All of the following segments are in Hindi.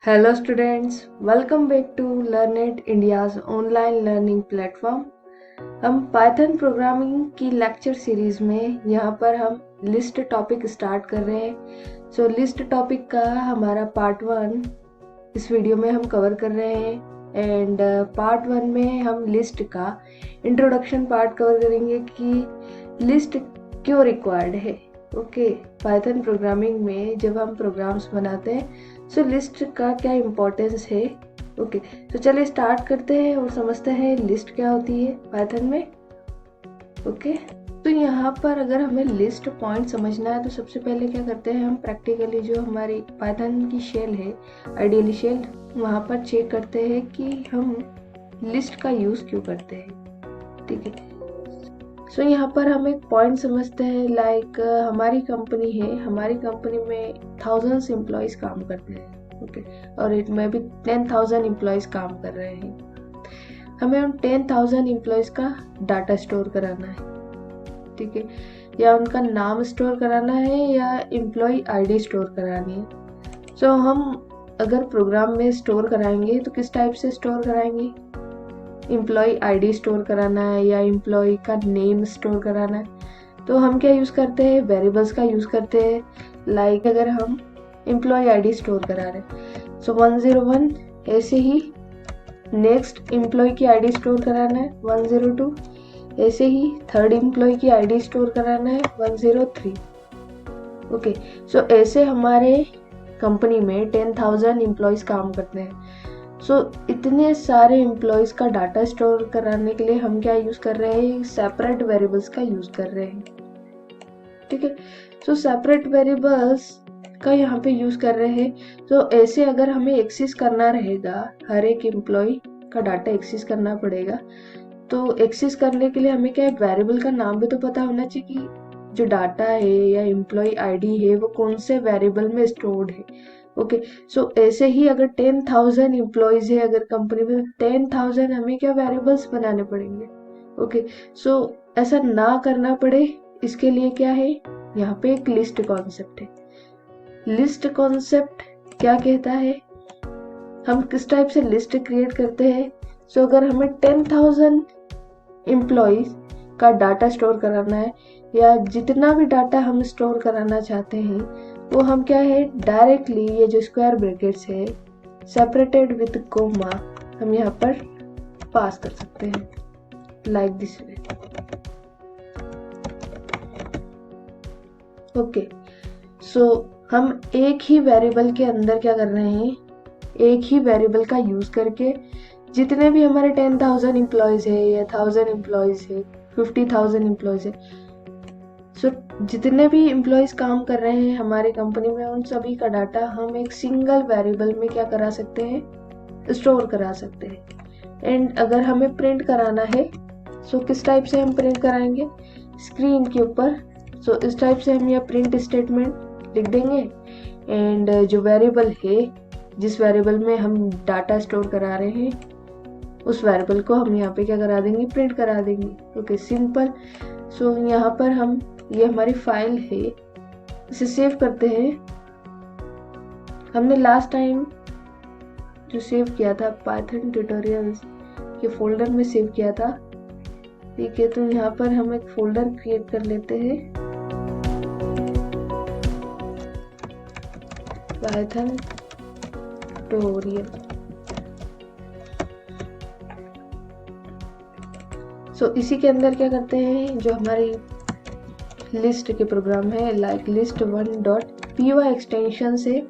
Hello students, welcome back to LearnIt India's online learning platform। हम पाइथन प्रोग्रामिंग की लेक्चर सीरीज में यहाँ पर हम लिस्ट टॉपिक स्टार्ट कर रहे हैं। सो लिस्ट टॉपिक का हमारा पार्ट 1 इस वीडियो में हम कवर कर रहे हैं एंड पार्ट 1 में हम लिस्ट का इंट्रोडक्शन पार्ट कवर करेंगे कि लिस्ट क्यों रिक्वायर्ड है। ओके, पाइथन प्रोग्रामिंग में जब हम प्रोग्राम्स बनाते हैं सो लिस्ट का क्या इम्पोर्टेंस है। ओके, तो चलिए स्टार्ट करते हैं और समझते हैं लिस्ट क्या होती है पाइथन में। ओके, तो यहाँ पर अगर हमें लिस्ट पॉइंट समझना है तो सबसे पहले क्या करते हैं, हम प्रैक्टिकली जो हमारी पाइथन की शेल है, आइडियली शेल, वहाँ पर चेक करते हैं कि हम लिस्ट का यूज़ क्यों करते हैं। ठीक है, सो यहाँ पर हम एक पॉइंट समझते हैं, लाइक हमारी कंपनी है, हमारी कंपनी में 1000 एम्प्लॉयज़ काम करते हैं। ओके, और इसमें भी 10,000 एम्प्लॉयज़ काम कर रहे हैं। हमें उन 10,000 एम्प्लॉयज़ का डाटा स्टोर कराना है। ठीक है, या उनका नाम स्टोर कराना है या एम्प्लॉय आईडी स्टोर करानी है। सो हम अगर प्रोग्राम में स्टोर कराएंगे तो किस टाइप से स्टोर कराएंगे, एम्प्लॉय आईडी स्टोर कराना है या एम्प्लॉय का नेम स्टोर कराना है। तो हम क्या यूज़ करते हैं, वेरिएबल्स का यूज़ करते हैं। लाइक अगर हम एम्प्लॉय आईडी स्टोर करा रहे हैं सो 101, ऐसे ही नेक्स्ट एम्प्लॉय की आईडी स्टोर कराना है 102, ऐसे ही थर्ड एम्प्लॉय की आईडी स्टोर कराना है 103। ओके, सो ऐसे हमारे कंपनी में 10,000 एम्प्लॉयज़ काम करते हैं। सो इतने सारे एम्प्लॉयज़ का डाटा स्टोर कराने के लिए हम क्या यूज़ कर रहे हैं, सेपरेट वेरिएबल्स का यूज़ कर रहे हैं। ठीक है, सो सेपरेट वेरिएबल्स का यहाँ पे यूज़ कर रहे हैं। तो ऐसे अगर हमें एक्सेस करना रहेगा, हर एक एम्प्लॉय का डाटा एक्सेस करना पड़ेगा, तो एक्सेस करने के लिए हमें क्या है, वेरिएबल का नाम भी तो पता होना चाहिए कि जो डाटा है या एम्प्लॉय आईडी है वो कौन से वेरिएबल में स्टोर्ड है। ओके, सो ऐसे ही अगर 10,000 एम्प्लॉयज है अगर कंपनी में, 10,000 हमें क्या वेरिएबल्स बनाने पड़ेंगे। ओके, सो ऐसा ना करना पड़े इसके लिए क्या है, यहाँ पे एक लिस्ट कॉन्सेप्ट है। लिस्ट कॉन्सेप्ट क्या कहता है, हम किस टाइप से लिस्ट क्रिएट करते हैं। सो अगर हमें 10,000 एम्प्लॉयज का डाटा स्टोर कराना है या जितना भी डाटा हम स्टोर कराना चाहते हैं वो हम क्या है, डायरेक्टली ये जो स्क्वायर ब्रैकेट्स है सेपरेटेड विद कोमा हम यहाँ पर पास कर सकते हैं, लाइक दिस वे। ओके, सो हम एक ही वेरिएबल के अंदर क्या कर रहे हैं, एक ही वेरिएबल का यूज करके जितने भी हमारे 10,000 एम्प्लॉयज है या 1000 एम्प्लॉयज है, 50,000 एम्प्लॉयज है, सो जितने भी एम्प्लॉयज काम कर रहे हैं हमारी कंपनी में, उन सभी का डाटा हम एक सिंगल वेरिएबल में क्या करा सकते हैं, स्टोर करा सकते हैं। एंड अगर हमें प्रिंट कराना है सो किस टाइप से हम प्रिंट कराएंगे, स्क्रीन के ऊपर। सो इस टाइप से हम यह प्रिंट स्टेटमेंट लिख देंगे एंड जो वेरिएबल है, जिस वेरिएबल में हम डाटा स्टोर करा रहे हैं, उस वेरिएबल को हम यहाँ पे क्या करा देंगे, प्रिंट करा देंगे। Okay, simple. सो यहाँ पर हम, ये हमारी फाइल है, इसे सेव करते हैं। हमने लास्ट टाइम जो सेव किया था पाइथन ट्यूटोरियल्स के फोल्डर में सेव किया था। ठीक है, तो यहाँ पर हम एक फोल्डर क्रिएट कर लेते हैं, पाइथन ट्यूटोरियल। सो इसी के अंदर क्या करते हैं, जो हमारी लिस्ट के प्रोग्राम है, लाइक list1.py एक्सटेंशन से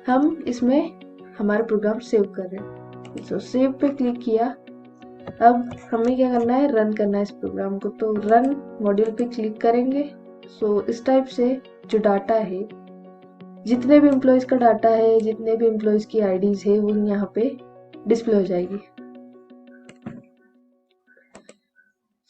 हम इसमें हमारा प्रोग्राम सेव कर रहे हैं। सो सेव पे क्लिक किया। अब हमें क्या करना है, रन करना है इस प्रोग्राम को, तो रन मॉड्यूल पे क्लिक करेंगे। सो इस टाइप से जो डाटा है, जितने भी एम्प्लॉयज का डाटा है, जितने भी एम्प्लॉयज की आईडीज है, वो यहाँ पे डिस्प्ले हो जाएगी।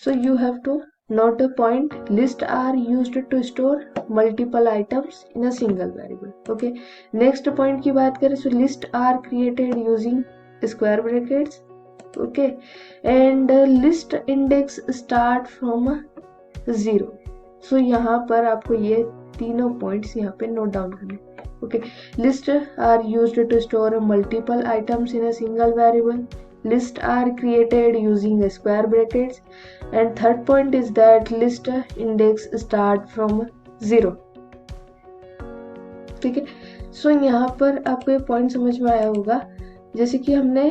So you have to note a point, list are used to store multiple items in a single variable. Okay, next point की बात करें, so list are created using square brackets. Okay, and list index start from 0. So यहाँ पर आपको ये तीनों पॉइंट्स यहाँ पे नोट डाउन करने, Okay, lists are used to store multiple items in a single variable. Lists are created using square brackets. And third point is that list index start from 0. ठीक है, सो यहाँ पर आपको ये पॉइंट समझ में आया होगा। जैसे कि हमने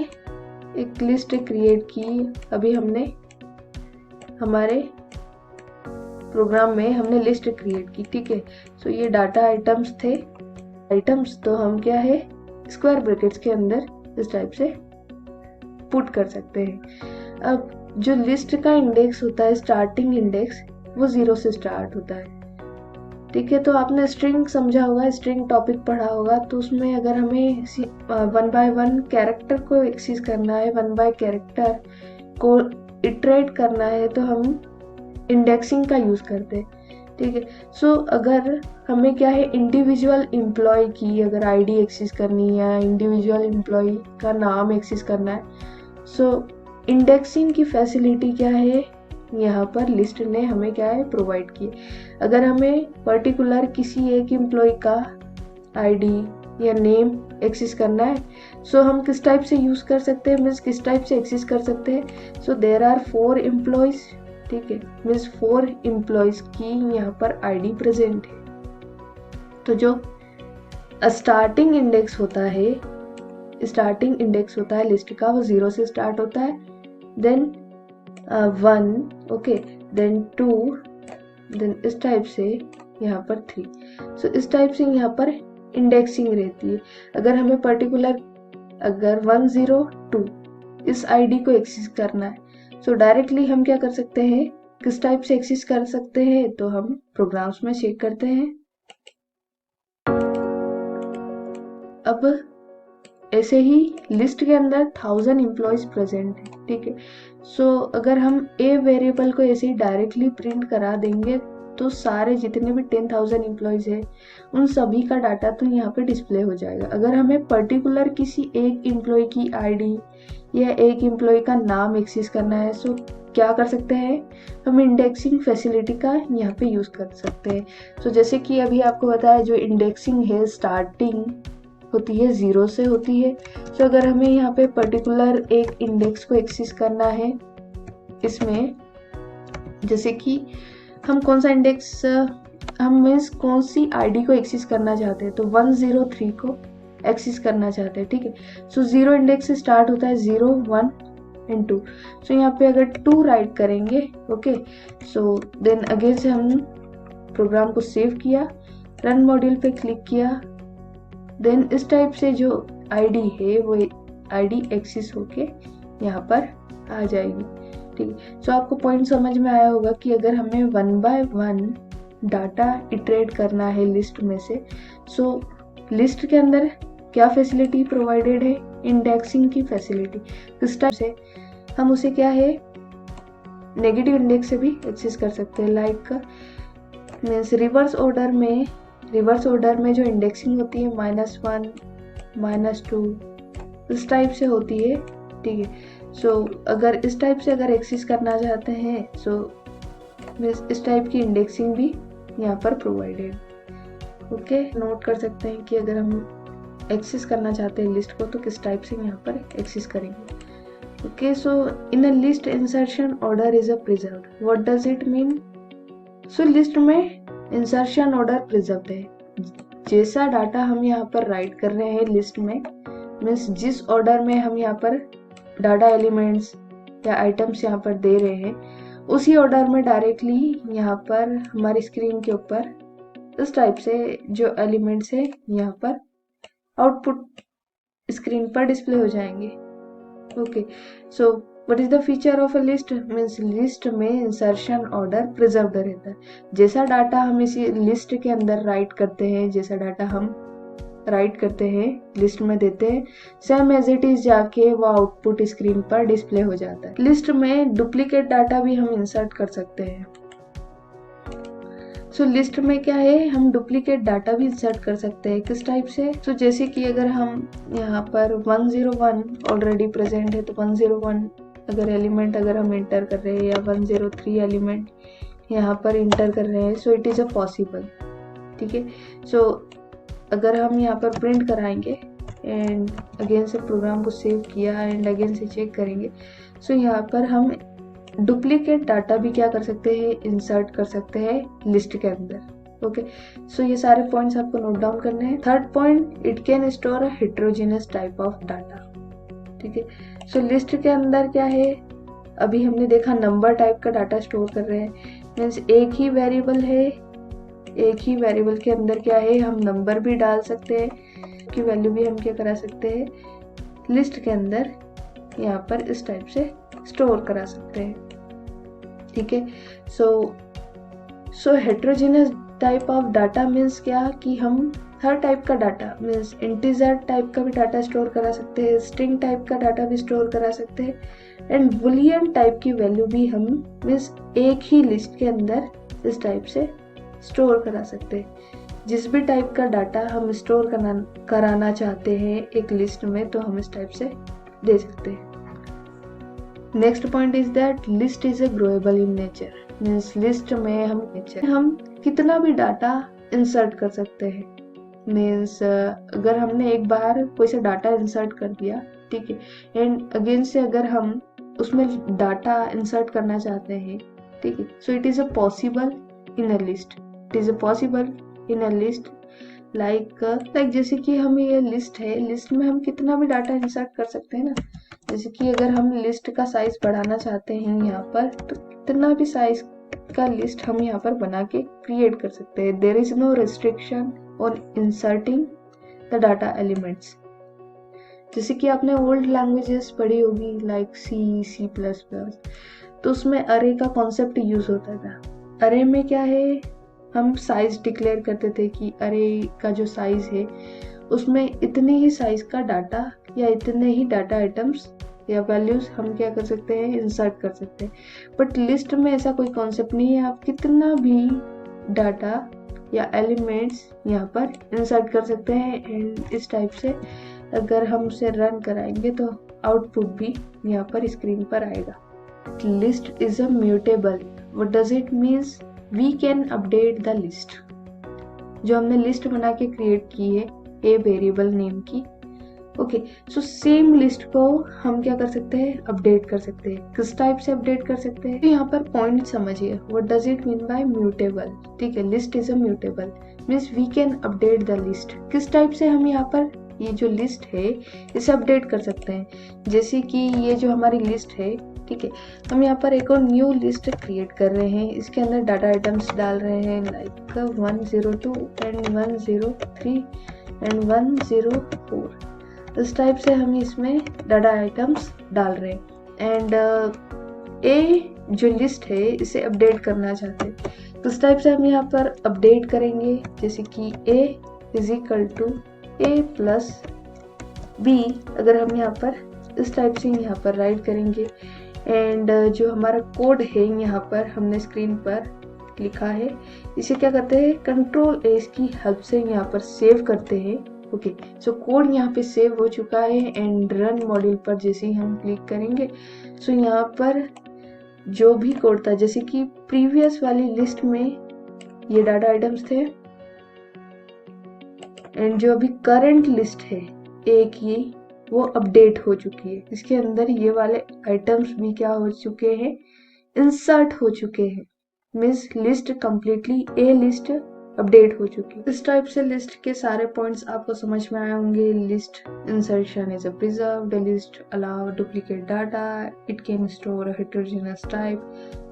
एक लिस्ट क्रिएट की, अभी हमने हमारे प्रोग्राम में हमने लिस्ट क्रिएट की, ठीक है। सो ये डाटा आइटम्स थे, आइटम्स तो हम क्या है स्क्वायर ब्रैकेट्स के अंदर इस टाइप से पुट कर सकते हैं। अब जो लिस्ट का इंडेक्स होता है, स्टार्टिंग इंडेक्स, वो 0 से स्टार्ट होता है, ठीक है। तो आपने स्ट्रिंग समझा होगा, स्ट्रिंग टॉपिक पढ़ा होगा, तो उसमें अगर हमें 1 बाय 1 कैरेक्टर को एक्सेस करना है, 1 बाय कैरेक्टर को इटरेट करना है, तो हम इंडेक्सिंग का यूज करते हैं, ठीक है। सो अगर हमें क्या है इंडिविजुअल एम्प्लॉय की अगर आईडी एक्सेस करनी है या इंडिविजुअल एम्प्लॉय का नाम एक्सेस करना है, सो इंडेक्सिंग की फैसिलिटी क्या है यहाँ पर लिस्ट ने हमें क्या है प्रोवाइड की। अगर हमें पर्टिकुलर किसी एक एम्प्लॉय का आईडी या नेम एक्सेस करना है, सो हम किस टाइप से यूज कर सकते हैं, मीन्स किस टाइप से एक्सेस कर सकते हैं। सो देयर आर 4 एम्प्लॉयज, ठीक है, मीन्स 4 एम्प्लॉयज की यहाँ पर आईडी प्रेजेंट है। तो जो स्टार्टिंग इंडेक्स होता है, स्टार्टिंग इंडेक्स होता है लिस्ट का, वो 0 से स्टार्ट होता है, देन 1, ओके, देन 2, देन इस टाइप से यहाँ पर 3। सो इस टाइप से यहाँ पर इंडेक्सिंग रहती है। अगर हमें पर्टिकुलर अगर 102 इस आईडी को एक्सेस करना है, सो डायरेक्टली हम क्या कर सकते हैं, किस टाइप से एक्सेस कर सकते हैं, तो हम प्रोग्राम्स में चेक करते हैं। अब ऐसे ही लिस्ट के अंदर 1000 एम्प्लॉयज प्रेजेंट है, ठीक है। सो अगर हम ए वेरिएबल को ऐसे ही डायरेक्टली प्रिंट करा देंगे, तो सारे जितने भी 10,000 एम्प्लॉयज है उन सभी का डाटा तो यहाँ पे डिस्प्ले हो जाएगा। अगर हमें पर्टिकुलर किसी एक एम्प्लॉय की आईडी या एक एम्प्लॉय का नाम एक्सेस करना है, सो क्या कर सकते हैं, हम इंडेक्सिंग फैसिलिटी का यहाँ पे यूज कर सकते हैं। सो जैसे कि अभी आपको बताया, जो इंडेक्सिंग है स्टार्टिंग होती है 0 से होती है। तो अगर हमें यहाँ पे पर्टिकुलर एक इंडेक्स को एक्सेस करना है, इसमें जैसे कि हम कौन सा इंडेक्स, हम मीन्स कौन सी आईडी को एक्सेस करना चाहते हैं, तो 103 को एक्सेस करना चाहते हैं, ठीक है। सो 0 इंडेक्स से स्टार्ट होता है, 0, 1 एंड 2। सो यहाँ पे अगर 2 राइट करेंगे, ओके, सो देन अगेन से हम प्रोग्राम को सेव किया, रन मॉड्यूल पे क्लिक किया, देन इस टाइप से जो आईडी है वो आईडी एक्सेस होके यहाँ पर आ जाएगी, ठीक है। सो आपको पॉइंट समझ में आया होगा कि अगर हमें 1 बाय 1 डाटा इटरेट करना है लिस्ट में से, सो लिस्ट के अंदर क्या फैसिलिटी प्रोवाइडेड है, इंडेक्सिंग की फैसिलिटी। किस टाइप से हम उसे क्या है नेगेटिव इंडेक्स से भी एक्सेस कर सकते हैं, लाइक मीन्स रिवर्स ऑर्डर में जो इंडेक्सिंग होती है -1, -2 इस टाइप से होती है, ठीक है। सो अगर इस टाइप से अगर एक्सेस करना चाहते हैं, सो इस टाइप की इंडेक्सिंग भी यहाँ पर प्रोवाइडेड, ओके। नोट कर सकते हैं कि अगर हम एक्सेस करना चाहते हैं लिस्ट को, तो किस टाइप से यहाँ पर एक्सेस करेंगे, okay. So in a list insertion order is a preserved. What does it mean? So list में इंसर्शन ऑर्डर प्रिजर्व्ड है। जैसा डाटा हम यहाँ पर राइट कर रहे हैं लिस्ट में, मीन्स जिस ऑर्डर में हम यहाँ पर डाटा एलिमेंट्स या आइटम्स यहाँ पर दे रहे हैं, उसी ऑर्डर में डायरेक्टली यहाँ पर हमारी स्क्रीन के ऊपर इस टाइप से जो एलिमेंट्स है यहाँ पर आउटपुट स्क्रीन पर डिस्प्ले हो जाएंगे, okay. So what is the feature of a list? Means list में इंसर्शन ऑर्डर प्रिजर्व्ड रहता है। जैसा डाटा हम इसी लिस्ट के अंदर राइट करते हैं, जैसा डाटा हम राइट करते हैं लिस्ट में देते हैं, सेम एज इट इज जाके वो आउटपुट स्क्रीन पर डिस्प्ले हो जाता है। लिस्ट में डुप्लीकेट डाटा भी हम इंसर्ट कर सकते हैं। सो लिस्ट में क्या है, हम डुप्लीकेट डाटा भी इंसर्ट कर सकते हैं। किस टाइप से? सो जैसे कि अगर हम यहाँ पर 101 ऑलरेडी प्रेजेंट है, तो 101 अगर एलिमेंट अगर हम इंटर कर रहे हैं, या 103 एलिमेंट यहाँ पर इंटर कर रहे हैं, so it is a possible, ठीक है। सो अगर हम यहाँ पर प्रिंट कराएंगे एंड अगेन से प्रोग्राम को सेव किया एंड अगेन से चेक करेंगे, सो यहाँ पर हम डुप्लीकेट डाटा भी क्या कर सकते हैं, इंसर्ट कर सकते हैं लिस्ट के अंदर। ओके, सो ये सारे पॉइंट्स आपको नोट डाउन करने हैं। Third point, it can store a heterogeneous type of data. ठीक है, सो लिस्ट के अंदर क्या है, अभी हमने देखा नंबर टाइप का डाटा स्टोर कर रहे हैं, मीन्स एक ही वेरिएबल है, एक ही वेरिएबल के अंदर क्या है, हम नंबर भी डाल सकते हैं की वैल्यू भी हम क्या करा सकते हैं, लिस्ट के अंदर यहाँ पर इस टाइप से स्टोर करा सकते हैं। ठीक है, so heterogeneous type of data means क्या कि हम हर टाइप का डाटा मीन्स इंटीजर टाइप का भी डाटा स्टोर करा सकते हैं, स्ट्रिंग टाइप का डाटा भी स्टोर करा सकते हैं एंड बुलियन टाइप की वैल्यू भी हम मीन्स एक ही लिस्ट के अंदर इस टाइप से स्टोर करा सकते हैं। जिस भी टाइप का डाटा हम स्टोर कराना चाहते हैं एक लिस्ट में, तो हम इस टाइप से दे सकते हैं। Next point is that list is a growable in nature, means list में हम कितना भी डाटा इंसर्ट कर सकते हैं। मीन्स अगर हमने एक बार कोई सा डाटा इंसर्ट कर दिया, ठीक है, एंड अगेन से अगर हम उसमें डाटा इंसर्ट करना चाहते हैं, ठीक है, so it is a possible in a list, it is a possible in a list like जैसे कि हम ये लिस्ट है, लिस्ट में हम कितना भी डाटा इंसर्ट कर सकते हैं ना। जैसे कि अगर हम लिस्ट का साइज बढ़ाना चाहते हैं यहाँ पर, तो कितना भी साइज का लिस्ट हम यहाँ पर बना के क्रिएट कर सकते हैं। There is no restriction on inserting the data elements. जैसे कि आपने ओल्ड लैंग्वेजेस पढ़ी होगी लाइक सी प्लस प्लस, तो उसमें अरे का कॉन्सेप्ट यूज होता था। अरे में क्या है, हम साइज डिक्लेयर करते थे कि अरे का जो साइज है उसमें इतने ही साइज का डाटा या इतने ही डाटा आइटम्स या वैल्यूज हम क्या कर सकते हैं, इंसर्ट कर सकते हैं। बट लिस्ट में ऐसा कोई कॉन्सेप्ट नहीं है, आप कितना भी डाटा या एलिमेंट्स यहाँ पर इंसर्ट कर सकते हैं एंड इस टाइप से अगर हम उसे रन कराएंगे तो आउटपुट भी यहाँ पर स्क्रीन पर आएगा। List is a mutable, what does it means, we can update the list. जो हमने लिस्ट बना के क्रिएट की है ए वेरिएबल नेम की, ओके, सो सेम लिस्ट को हम क्या कर सकते हैं, अपडेट कर सकते हैं। किस टाइप से अपडेट कर सकते हैं, तो यहाँ पर पॉइंट समझिए, what does it mean by mutable. ठीक है, list is a mutable means we can update the list. किस टाइप से हम यहाँ पर ये जो लिस्ट है इसे अपडेट कर सकते हैं। जैसे कि ये जो हमारी लिस्ट है, ठीक है, हम यहाँ पर एक और न्यू लिस्ट क्रिएट कर रहे हैं, इसके अंदर डाटा आइटम्स डाल रहे हैं लाइक 102 एंड 103 एंड 104। इस टाइप से हम इसमें डाटा आइटम्स डाल रहे हैं एंड ए जो लिस्ट है इसे अपडेट करना चाहते हैं, तो इस टाइप से हम यहाँ पर अपडेट करेंगे। जैसे कि A is equal to A plus B, अगर हम यहाँ पर इस टाइप से यहाँ पर राइट करेंगे एंड जो हमारा कोड है यहाँ पर हमने स्क्रीन पर लिखा है, इसे क्या करते हैं, कंट्रोल एस की हेल्प से यहाँ पर सेव करते हैं। ओके, सो कोड यहाँ पे सेव हो चुका है एंड रन मॉड्यूल पर जैसे ही हम क्लिक करेंगे, सो यहाँ पर जो भी कोड था, जैसे कि प्रीवियस वाली लिस्ट में ये डाटा आइटम्स थे एंड जो अभी करंट लिस्ट है एक ही, वो अपडेट हो चुकी है। इसके अंदर ये वाले आइटम्स भी क्या हो चुके हैं, इंसर्ट हो चुके हैं। मीन्स लिस्ट कंप्लीटली ए लिस्ट अपडेट हो चुकी है। इस टाइप से लिस्ट के सारे पॉइंट्स आपको समझ में आए होंगे। List insertion is a preserved list, allow duplicate data, it can store a heterogeneous type,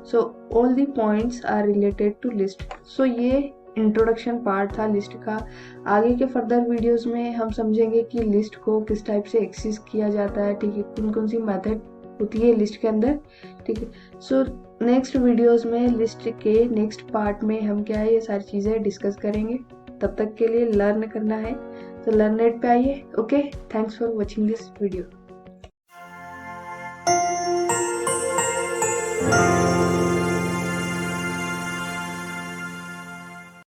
so all the points are related to list. So ये इंट्रोडक्शन पार्ट था लिस्ट का। आगे के फर्दर वीडियोस में हम समझेंगे कि लिस्ट को किस टाइप से एक्सेस किया जाता है, ठीक है, कौन कौन सी मेथड होती है लिस्ट के अंदर, ठीक है। सो नेक्स्ट वीडियोस में लिस्ट के नेक्स्ट पार्ट में हम क्या है ये सारी चीज़ें डिस्कस करेंगे। तब तक के लिए लर्न करना है तो लर्नेट पे आइए। Okay, thanks for watching this video.